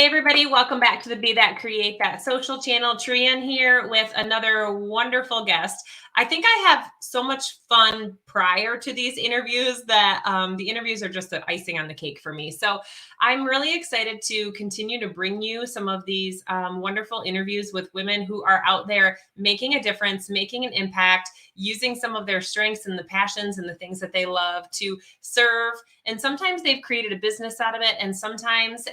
Hey everybody, welcome back to the Be That Create That social channel. Trienne here with another wonderful guest. I think I have so much fun prior to these interviews that the interviews are just the icing on the cake for me. So I'm really excited to continue to bring you some of these wonderful interviews with women who are out there making a difference, making an impact, using some of their strengths and the passions and the things that they love to serve. And sometimes they've created a business out of it. And sometimes,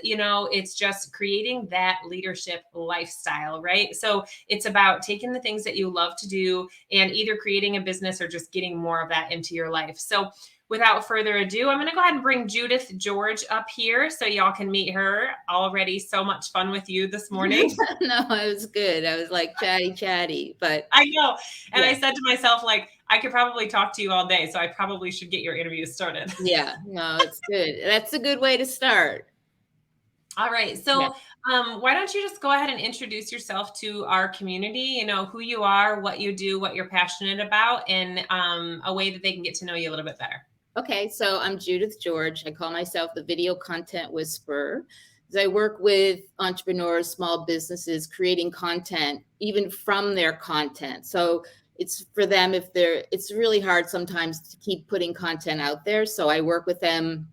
it's just creating that leadership lifestyle, right? So it's about taking the things that you love to do and either creating a business or just getting more of that into your life. So without further ado, I'm going to go ahead and bring Judith George up here so y'all can meet her. Already so much fun with you this morning. No, it was good. I was like chatty, but I know. And yeah. I said to myself, I could probably talk to you all day, so I probably should get your interview started. Yeah, no, it's good. That's a good way to start. All right. So why don't you just go ahead and introduce yourself to our community, who you are, what you do, what you're passionate about, and a way that they can get to know you a little bit better. Okay. So I'm Judith George. I call myself the video content whisperer. I work with entrepreneurs, small businesses, creating content, even from their content. So it's for them it's really hard sometimes to keep putting content out there. So I work with them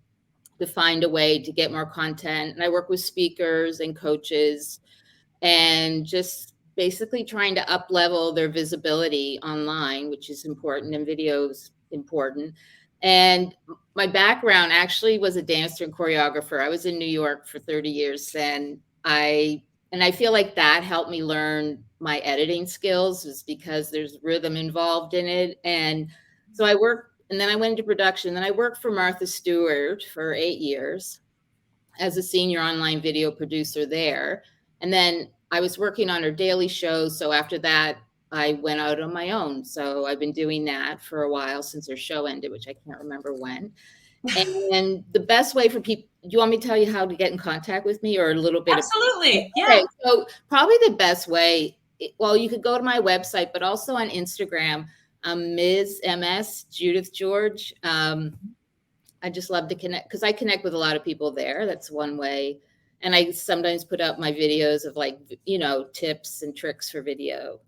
to find a way to get more content. And I work with speakers and coaches and just basically trying to up level their visibility online, which is important, and video's important. And my background actually was a dancer and choreographer. I was in New York for 30 years, and I feel like that helped me learn my editing skills, is because there's rhythm involved in it. And so I worked, and then I went into production. Then I worked for Martha Stewart for 8 years as a senior online video producer there. And then I was working on her daily show. So after that, I went out on my own. So I've been doing that for a while since her show ended, which I can't remember when. And the best way for people, do you want me to tell you how to get in contact with me, or a little bit? Absolutely. Yeah. Okay, so probably the best way, well, you could go to my website, but also on Instagram, Ms. MS Judith George. I just love to connect because I connect with a lot of people there. That's one way. And I sometimes put up my videos of tips and tricks for video.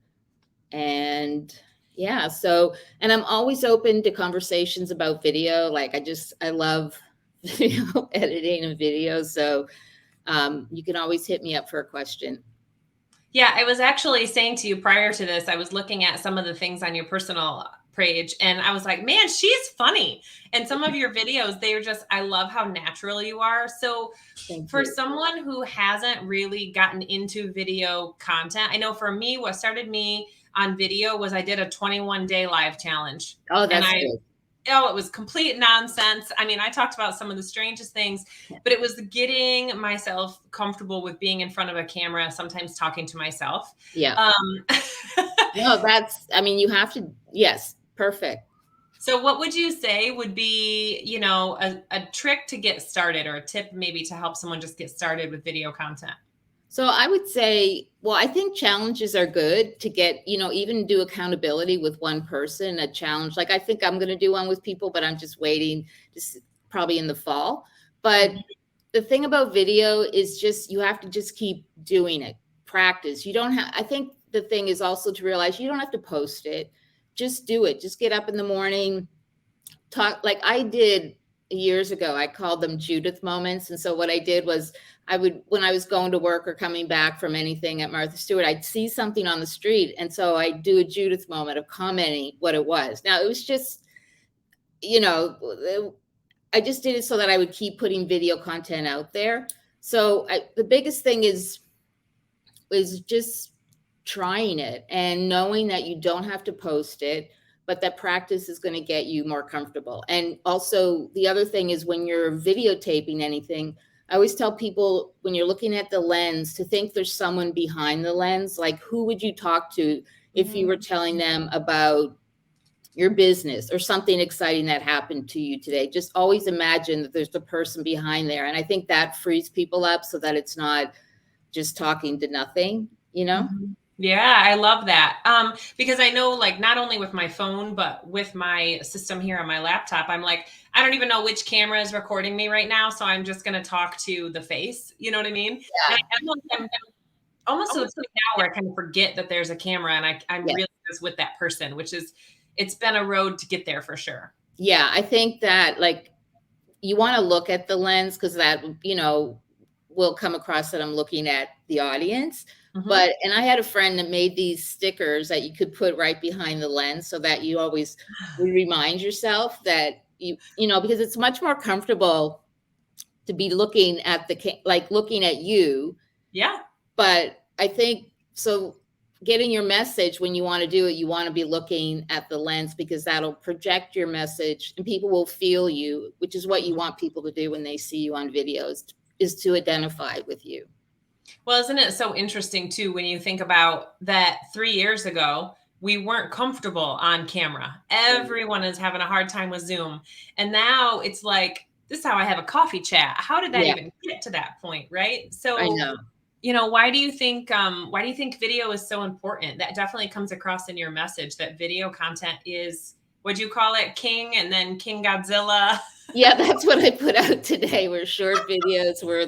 And yeah, and I'm always open to conversations about video. I love video editing and video. So you can always hit me up for a question. Yeah, I was actually saying to you prior to this, I was looking at some of the things on your personal page and I was like, man, she's funny. And some of your videos, I love how natural you are. So for someone who hasn't really gotten into video content, I know for me, what started me on video was I did a 21-day live challenge. Oh, that's good. Oh, it was complete nonsense. I mean, I talked about some of the strangest things, but it was getting myself comfortable with being in front of a camera, sometimes talking to myself. Yeah. No, you have to, yes, perfect. So what would you say would be, a trick to get started, or a tip maybe to help someone just get started with video content? So I would say, well, I think challenges are good to get, even do accountability with one person, a challenge. I think I'm going to do one with people, but I'm just waiting, probably in the fall. But the thing about video is you have to just keep doing it, practice. I think the thing is also to realize you don't have to post it. Just do it. Just get up in the morning, talk like I did years ago. I called them Judith moments. And so what I did was when I was going to work or coming back from anything at Martha Stewart, I'd see something on the street. And so I'd do a Judith moment of commenting what it was. Now it was just, I just did it so that I would keep putting video content out there. So the biggest thing is just trying it and knowing that you don't have to post it, but that practice is going to get you more comfortable. And also the other thing is, when you're videotaping anything, I always tell people, when you're looking at the lens, to think there's someone behind the lens. Like, who would you talk to if you were telling them about your business or something exciting that happened to you today? Just always imagine that there's a person behind there. And I think that frees people up so that it's not just talking to nothing, Yeah, I love that. Because I know, like, not only with my phone, but with my system here on my laptop, I'm like, I don't even know which camera is recording me right now, so I'm just going to talk to the face. You know what I mean? And Yeah. I'm almost to the point now where I kind of forget that there's a camera, and I'm Yeah. really just with that person, it's been a road to get there for sure. Yeah. I think that, like, you want to look at the lens, because that, will come across that I'm looking at the audience. Mm-hmm. And I had a friend that made these stickers that you could put right behind the lens, so that you always remind yourself that because it's much more comfortable to be looking at looking at you. Yeah. But I think, so getting your message, when you want to do it, you want to be looking at the lens, because that'll project your message and people will feel you, which is what you want people to do when they see you on videos, is to identify with you. Well, isn't it so interesting too, when you think about that 3 years ago, we weren't comfortable on camera. Everyone is having a hard time with Zoom. And now it's like, this is how I have a coffee chat. How did that Yeah, even get to that point? Right. I So, know. why do you think video is so important? That definitely comes across in your message, that video content is, would you call it king, and then King Godzilla? Yeah, that's what I put out today, where short videos were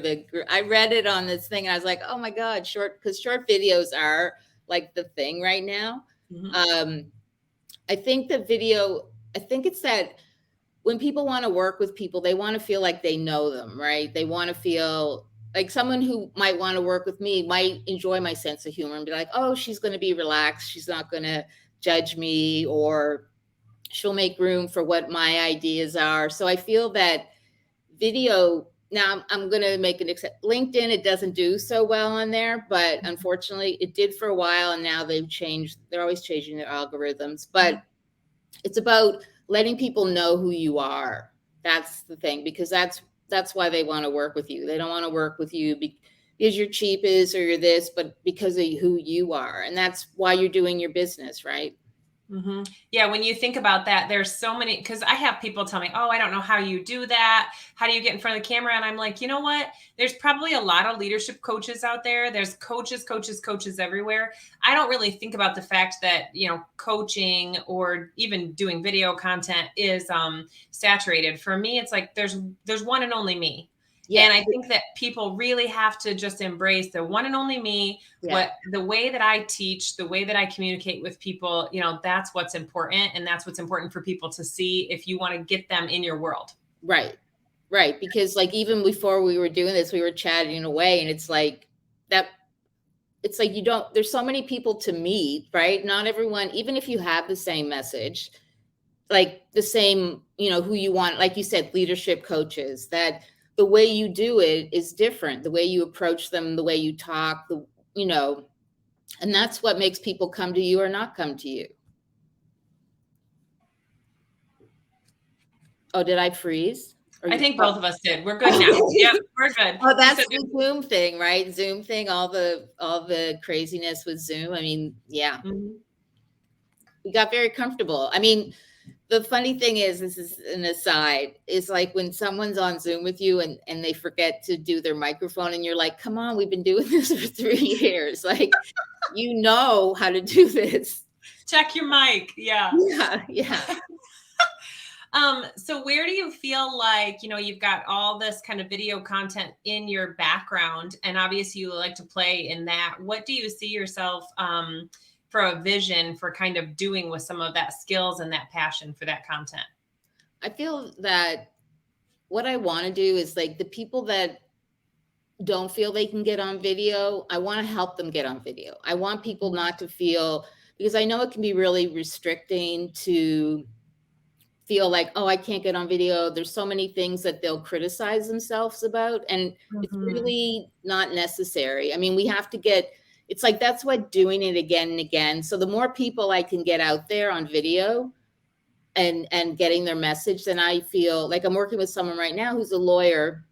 I read it on this thing and I was like, oh my God, because short videos are like the thing right now. Mhm. Um, I think I think it's that when people want to work with people, they want to feel like they know them, right? They want to feel like someone who might want to work with me might enjoy my sense of humor and be like, oh, she's going to be relaxed. She's not going to judge me, or she'll make room for what my ideas are. So I feel that video, now I'm going to make an exception. LinkedIn, it doesn't do so well on there, but unfortunately it did for a while. And now they're always changing their algorithms. But it's about letting people know who you are. That's the thing, because that's why they want to work with you. They don't want to work with you because you're cheapest or you're this, but because of who you are. And that's why you're doing your business, right? Mm-hmm. Yeah, when you think about that, there's so many, because I have people tell me, oh, I don't know how you do that. How do you get in front of the camera? And I'm like, you know what? There's probably a lot of leadership coaches out there. There's coaches everywhere. I don't really think about the fact that, coaching or even doing video content is saturated. For me, it's like there's one and only me. Yeah. And I think that people really have to just embrace the one and only me. Yeah. The way that I teach, the way that I communicate with people, that's what's important. And that's what's important for people to see if you want to get them in your world. Right. Right. Because, like, even before we were doing this, we were chatting away, and it's like there's so many people to meet, right? Not everyone, even if you have the same message, like the same, who you want, like you said, leadership coaches, that the way you do it is different. The way you approach them, the way you talk, and that's what makes people come to you or not come to you. Oh, did I freeze? I think both of us did. We're good now. Yep, we're good. Oh, that's the Zoom thing, right? Zoom thing, all the craziness with Zoom. I mean, yeah. Mm-hmm. We got very comfortable. I mean, the funny thing is, this is an aside, is like when someone's on Zoom with you and they forget to do their microphone, and you're like, come on, we've been doing this for 3 years. Like, you know how to do this. Check your mic. Yeah. Yeah. So where do you feel like, you've got all this kind of video content in your background, and obviously you like to play in that. What do you see yourself, for a vision for kind of doing with some of that skills and that passion for that content? I feel that what I want to do is, like, the people that don't feel they can get on video, I want to help them get on video. I want people not to feel, because I know it can be really restricting to feel like, oh, I can't get on video. There's so many things that they'll criticize themselves about, and it's really not necessary. I mean, we have to it's like, that's what doing it again and again. So the more people I can get out there on video and getting their message, then I feel like I'm working with someone right now who's a lawyer,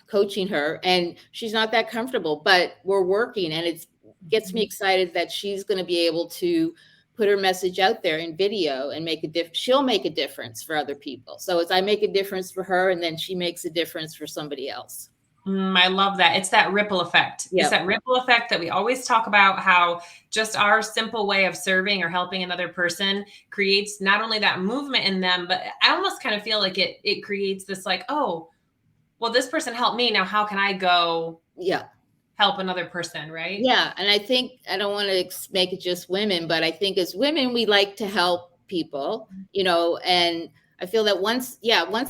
coaching her, and she's not that comfortable, but we're working, and it gets me excited that she's going to be able to put her message out there in video and she'll make a difference for other people. So as I make a difference for her, and then she makes a difference for somebody else. I love that. It's that ripple effect. Yep. It's that ripple effect that we always talk about, how just our simple way of serving or helping another person creates not only that movement in them, but I almost kind of feel like it creates this like, oh, well, this person helped me. Now, how can I go help another person, right? Yeah. And I think, I don't want to make it just women, but I think as women, we like to help people, you know, and I feel that once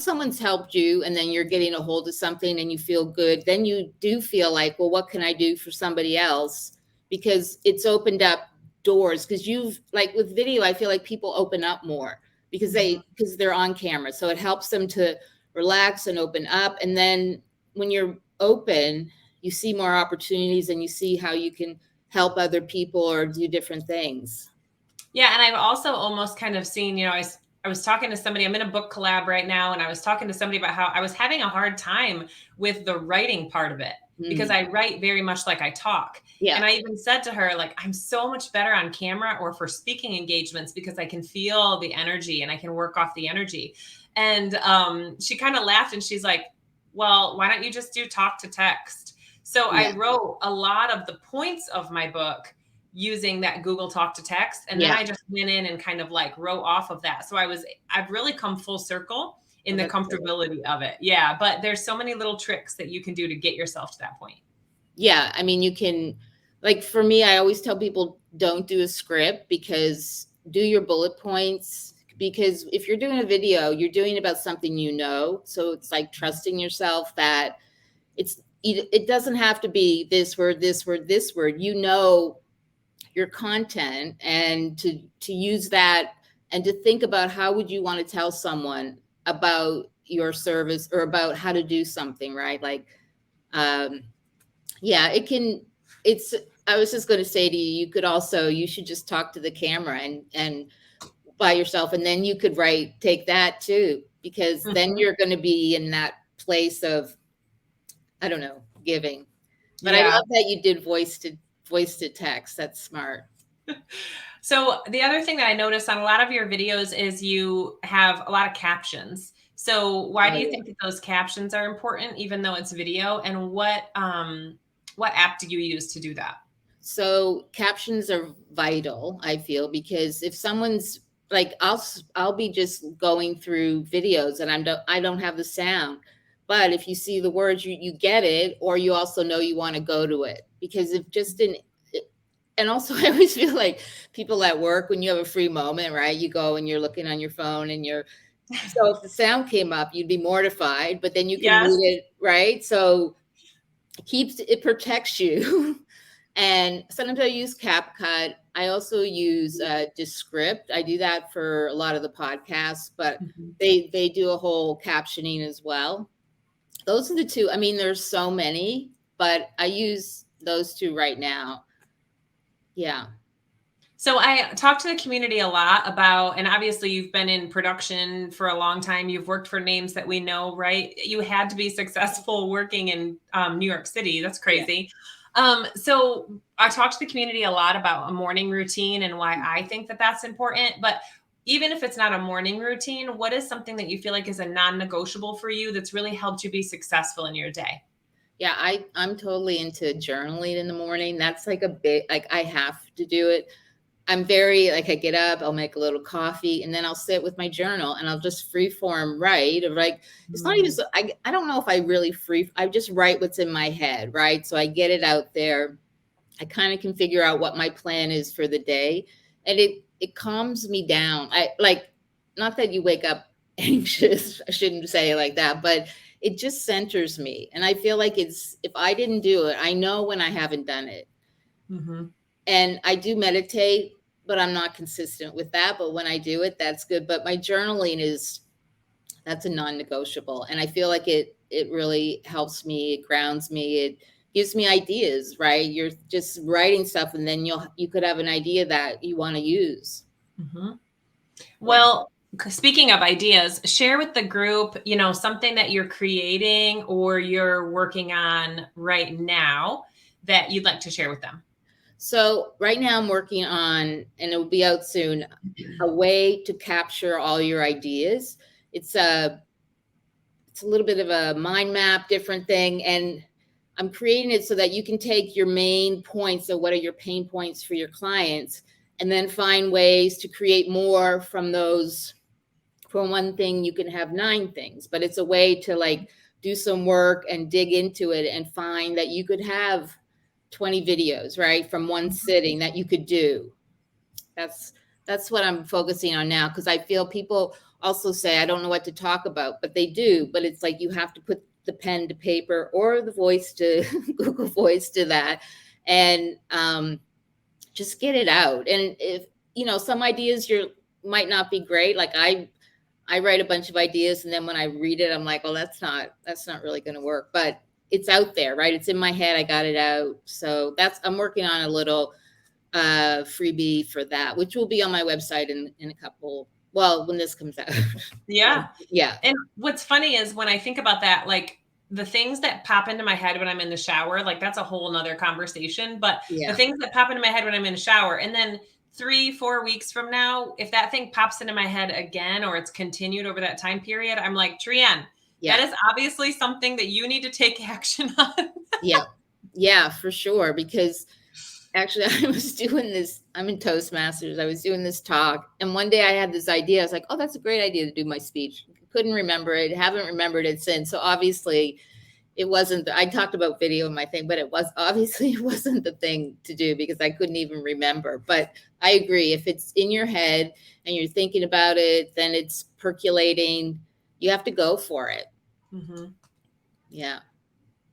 someone's helped you and then you're getting a hold of something and you feel good, then you do feel like, well, what can I do for somebody else? Because it's opened up doors. Because you've, like with video, I feel like people open up more because they're on camera. So it helps them to relax and open up. And then when you're open, you see more opportunities and you see how you can help other people or do different things. Yeah. And I've also almost kind of seen, you know, I was talking to somebody, I'm in a book collab right now, and I was talking to somebody about how I was having a hard time with the writing part of it because I write very much like I talk. Yeah. And I even said to her, like, I'm so much better on camera or for speaking engagements because I can feel the energy and I can work off the energy. And she kind of laughed and she's like, well, why don't you just do talk to text? So I wrote a lot of the points of my book using that Google Talk to Text. And then I just went in and kind of like wrote off of that. So I've really come full circle in the comfortability of it. Yeah. But there's so many little tricks that you can do to get yourself to that point. Yeah. I mean, you can, like for me, I always tell people don't do a script, because do your bullet points, because if you're doing a video, you're doing about something, you know, so it's like trusting yourself that it doesn't have to be this word, this word, this word, you know, your content, and to use that and to think about how would you want to tell someone about your service or about how to do something, right? Like, yeah, I was just going to say to you, you should just talk to the camera and by yourself, and then you could take that too, because then you're going to be in that place of, I don't know, giving. But I love that you did voice to text. That's smart. So the other thing that I noticed on a lot of your videos is you have a lot of captions. So why do you think that those captions are important, even though it's video? And what app do you use to do that? So captions are vital, I feel, because if someone's like, I'll be just going through videos and I don't have the sound. But if you see the words, you get it, or you also know you want to go to it. Because and also I always feel like people at work, when you have a free moment, right? You go and you're looking on your phone and so if the sound came up, you'd be mortified, but then you can read it, right? So it protects you. And sometimes I use CapCut. I also use Descript. I do that for a lot of the podcasts, but they do a whole captioning as well. Those are the two. I mean, there's so many, but I use those two right now. Yeah. So I talk to the community a lot about, and obviously you've been in production for a long time. You've worked for names that we know, right? You had to be successful working in New York City. That's crazy. Yeah. So I talk to the community a lot about a morning routine and why I think that that's important. But even if it's not a morning routine, what is something that you feel like is a non-negotiable for you that's really helped you be successful in your day? Yeah, I'm totally into journaling in the morning. That's like I have to do it. I'm very I get up, I'll make a little coffee, and then I'll sit with my journal and I'll just free form write. Or it's not even I don't know if I really I just write what's in my head, right? So I get it out there. I kind of can figure out what my plan is for the day, and it calms me down. Not that you wake up anxious, I shouldn't say it like that, but it just centers me. And I feel like if I didn't do it, I know when I haven't done it. And I do meditate, but I'm not consistent with that. But when I do it, that's good. But my journaling that's a non-negotiable. And I feel like it really helps me. It grounds me. It gives me ideas, right? You're just writing stuff, and then you could have an idea that you want to use. Well, speaking of ideas, share with the group, something that you're creating or you're working on right now that you'd like to share with them. So right now I'm working on, and it will be out soon, a way to capture all your ideas. It's it's a little bit of a mind map, different thing. And I'm creating it so that you can take your main points of what are your pain points for your clients, and then find ways to create more from those. For one thing, you can have 9 things, but it's a way to like do some work and dig into it and find that you could have 20 videos, right, from one sitting that you could do. That's what I'm focusing on now, because I feel people also say, I don't know what to talk about, but they do. But it's like you have to put the pen to paper or the voice to Google Voice to that, and just get it out. And if, some ideas might not be great. Like I write a bunch of ideas, and then when I read it, I'm like, well, that's not really going to work. But it's out there, right? It's in my head. I got it out. So I'm working on a little freebie for that, which will be on my website in a couple. Well, when this comes out. Yeah. Yeah. And what's funny is when I think about that, like the things that pop into my head when I'm in the shower, like that's a whole nother conversation. But the things that pop into my head when I'm in the shower, and then 3-4 weeks from now, if that thing pops into my head again, or it's continued over that time period, I'm like, Trienne, that is obviously something that you need to take action on. Yeah, for sure. Because actually, I was doing this. I'm in Toastmasters. I was doing this talk, and one day I had this idea. I was like, "Oh, that's a great idea to do my speech." Couldn't remember it. Haven't remembered it since. So obviously, it wasn't. I talked about video in my thing, but it wasn't the thing to do because I couldn't even remember. But I agree. If it's in your head and you're thinking about it, then it's percolating. You have to go for it. Mm-hmm. Yeah,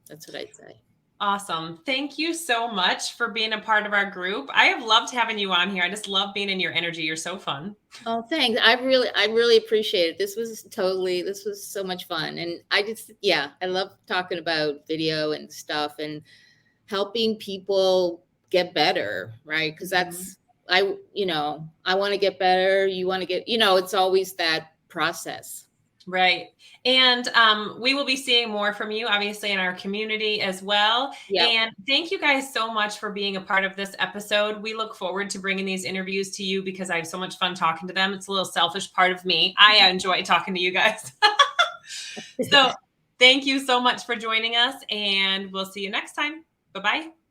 that's what I'd say. Awesome. Thank you so much for being a part of our group. I have loved having you on here. I just love being in your energy. You're so fun. Oh, thanks. I really appreciate it. This was so much fun. And I love talking about video and stuff and helping people get better, right? Because that's, I want to get better. You want to get, it's always that process. Right. And we will be seeing more from you, obviously, in our community as well. Yep. And thank you guys so much for being a part of this episode. We look forward to bringing these interviews to you because I have so much fun talking to them. It's a little selfish part of me. I enjoy talking to you guys. So thank you so much for joining us, and we'll see you next time. Bye-bye.